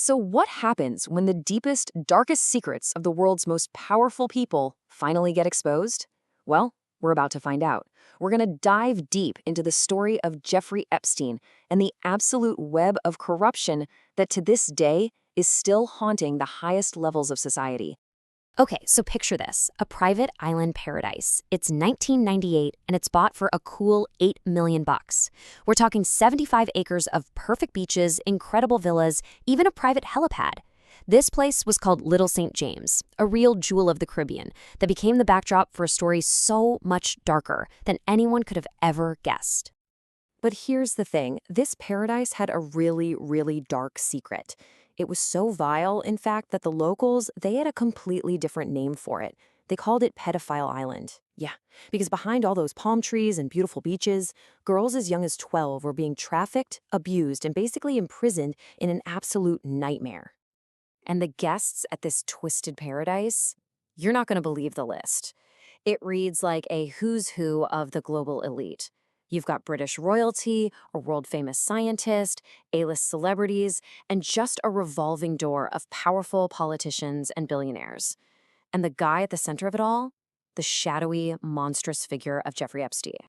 So, what happens when the deepest, darkest secrets of the world's most powerful people finally get exposed? Well, we're about to find out. We're going to dive deep into the story of Jeffrey Epstein and the absolute web of corruption that to this day is still haunting the highest levels of society. Okay, so picture this, a private island paradise. It's 1998 and it's bought for a cool $8 million. We're talking 75 acres of perfect beaches, incredible villas, even a private helipad. This place was called Little St. James, a real jewel of the Caribbean that became the backdrop for a story so much darker than anyone could have ever guessed. But here's the thing, this paradise had a really, really dark secret. It was so vile, in fact, that the locals, they had a completely different name for it. They called it Pedophile Island. Yeah, because behind all those palm trees and beautiful beaches, girls as young as 12 were being trafficked, abused, and basically imprisoned in an absolute nightmare. And the guests at this twisted paradise? You're not going to believe the list. It reads like a who's who of the global elite. You've got British royalty, a world-famous scientist, A-list celebrities, and just a revolving door of powerful politicians and billionaires. And the guy at the center of it all? The shadowy, monstrous figure of Jeffrey Epstein.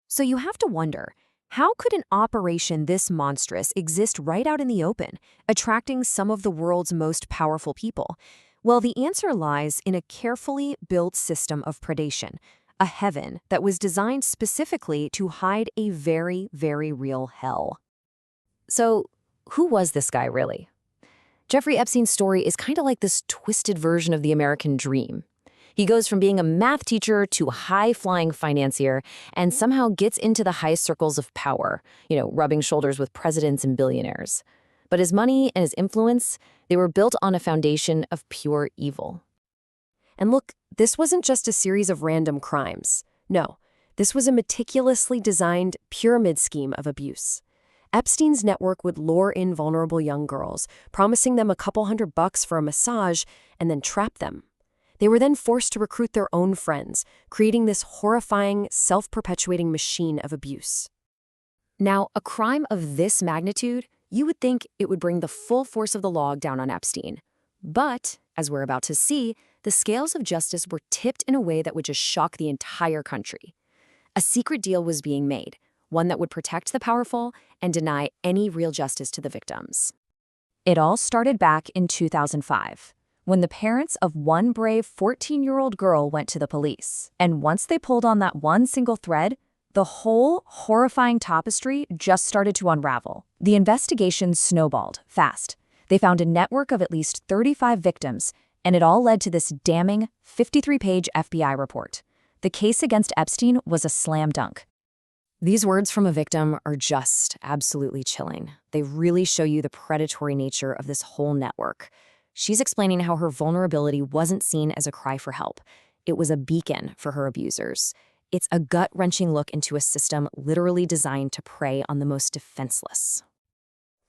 So you have to wonder, how could an operation this monstrous exist right out in the open, attracting some of the world's most powerful people? Well, the answer lies in a carefully built system of predation, a heaven that was designed specifically to hide a very, very real hell. So, who was this guy really? Jeffrey Epstein's story is kind of like this twisted version of the American dream. He goes from being a math teacher to a high-flying financier and somehow gets into the highest circles of power, rubbing shoulders with presidents and billionaires. But his money and his influence, they were built on a foundation of pure evil. And look, this wasn't just a series of random crimes. No, this was a meticulously designed pyramid scheme of abuse. Epstein's network would lure in vulnerable young girls, promising them a couple $100 for a massage, and then trap them. They were then forced to recruit their own friends, creating this horrifying, self-perpetuating machine of abuse. Now, a crime of this magnitude, you would think it would bring the full force of the law down on Epstein. But, as we're about to see, the scales of justice were tipped in a way that would just shock the entire country. A secret deal was being made, one that would protect the powerful and deny any real justice to the victims. It all started back in 2005, when the parents of one brave 14-year-old girl went to the police. And once they pulled on that one single thread, the whole horrifying tapestry just started to unravel. The investigation snowballed fast. They found a network of at least 35 victims, and it all led to this damning 53-page FBI report. The case against Epstein was a slam dunk. These words from a victim are just absolutely chilling. They really show you the predatory nature of this whole network. She's explaining how her vulnerability wasn't seen as a cry for help. It was a beacon for her abusers. It's a gut-wrenching look into a system literally designed to prey on the most defenseless.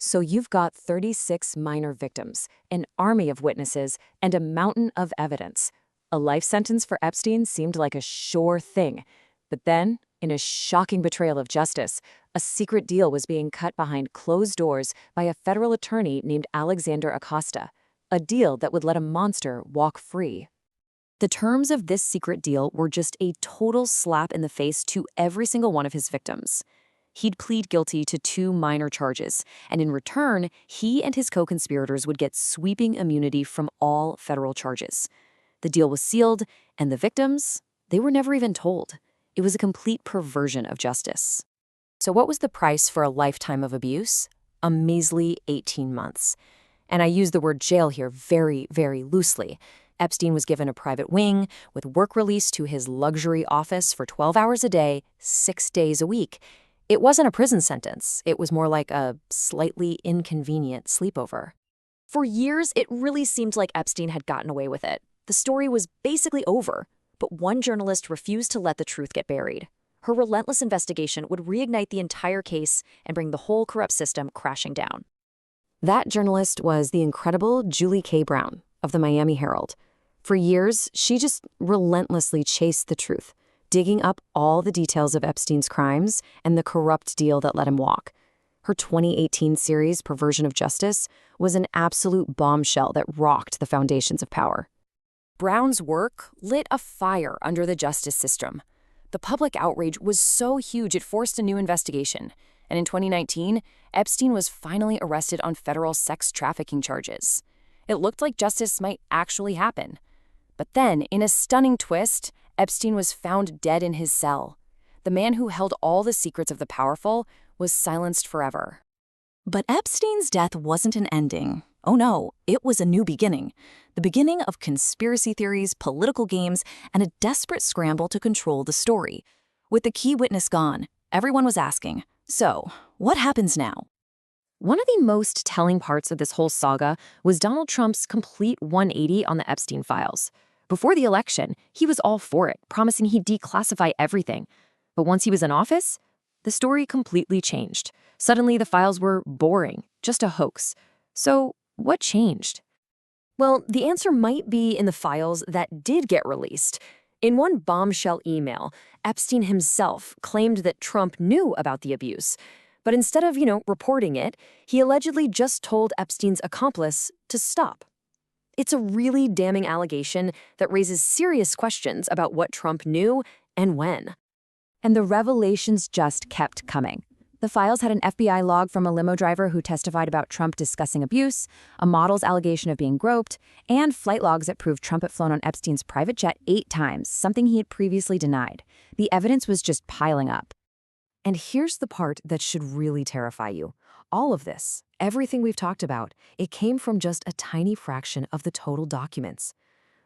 So you've got 36 minor victims, an army of witnesses, and a mountain of evidence. A life sentence for Epstein seemed like a sure thing. But then, in a shocking betrayal of justice, a secret deal was being cut behind closed doors by a federal attorney named Alexander Acosta, a deal that would let a monster walk free. The terms of this secret deal were just a total slap in the face to every single one of his victims. He'd plead guilty to 2 minor charges, and in return, he and his co-conspirators would get sweeping immunity from all federal charges. The deal was sealed, and the victims, they were never even told. It was a complete perversion of justice. So what was the price for a lifetime of abuse? A measly 18 months. And I use the word jail here very, very loosely. Epstein was given a private wing with work release to his luxury office for 12 hours a day, 6 days a week. It wasn't a prison sentence. It was more like a slightly inconvenient sleepover. For years, it really seemed like Epstein had gotten away with it. The story was basically over. But one journalist refused to let the truth get buried. Her relentless investigation would reignite the entire case and bring the whole corrupt system crashing down. That journalist was the incredible Julie K. Brown of the Miami Herald. For years, she just relentlessly chased the truth, digging up all the details of Epstein's crimes and the corrupt deal that let him walk. Her 2018 series, Perversion of Justice, was an absolute bombshell that rocked the foundations of power. Brown's work lit a fire under the justice system. The public outrage was so huge it forced a new investigation. And in 2019, Epstein was finally arrested on federal sex trafficking charges. It looked like justice might actually happen. But then, in a stunning twist, Epstein was found dead in his cell. The man who held all the secrets of the powerful was silenced forever. But Epstein's death wasn't an ending. Oh no, it was a new beginning. The beginning of conspiracy theories, political games, and a desperate scramble to control the story. With the key witness gone, everyone was asking, so, what happens now? One of the most telling parts of this whole saga was Donald Trump's complete 180 on the Epstein Files. Before the election, he was all for it, promising he'd declassify everything. But once he was in office, the story completely changed. Suddenly, the files were boring, just a hoax. So, what changed? Well, the answer might be in the files that did get released. In one bombshell email, Epstein himself claimed that Trump knew about the abuse. But instead of, reporting it, he allegedly just told Epstein's accomplice to stop. It's a really damning allegation that raises serious questions about what Trump knew and when. And the revelations just kept coming. The files had an FBI log from a limo driver who testified about Trump discussing abuse, a model's allegation of being groped, and flight logs that proved Trump had flown on Epstein's private jet 8 times, something he had previously denied. The evidence was just piling up. And here's the part that should really terrify you. All of this, everything we've talked about, it came from just a tiny fraction of the total documents.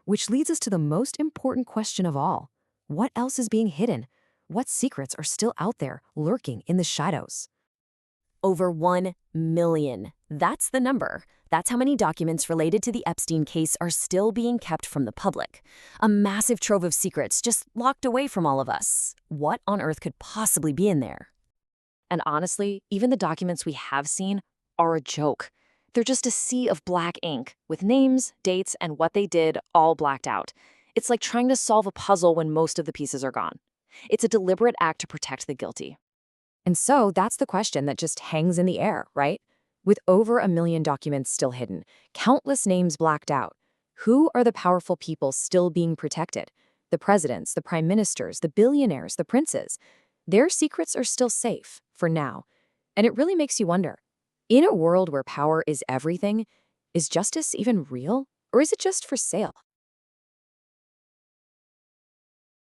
Which leads us to the most important question of all. What else is being hidden? What secrets are still out there, lurking in the shadows? Over 1 million. That's the number. That's how many documents related to the Epstein case are still being kept from the public. A massive trove of secrets just locked away from all of us. What on earth could possibly be in there? And honestly, even the documents we have seen are a joke. They're just a sea of black ink, with names, dates, and what they did all blacked out. It's like trying to solve a puzzle when most of the pieces are gone. It's a deliberate act to protect the guilty. And so that's the question that just hangs in the air, right? With over 1 million documents still hidden, countless names blacked out, who are the powerful people still being protected? The presidents, the prime ministers, the billionaires, the princes. Their secrets are still safe, for now. And it really makes you wonder, in a world where power is everything, is justice even real? Or is it just for sale?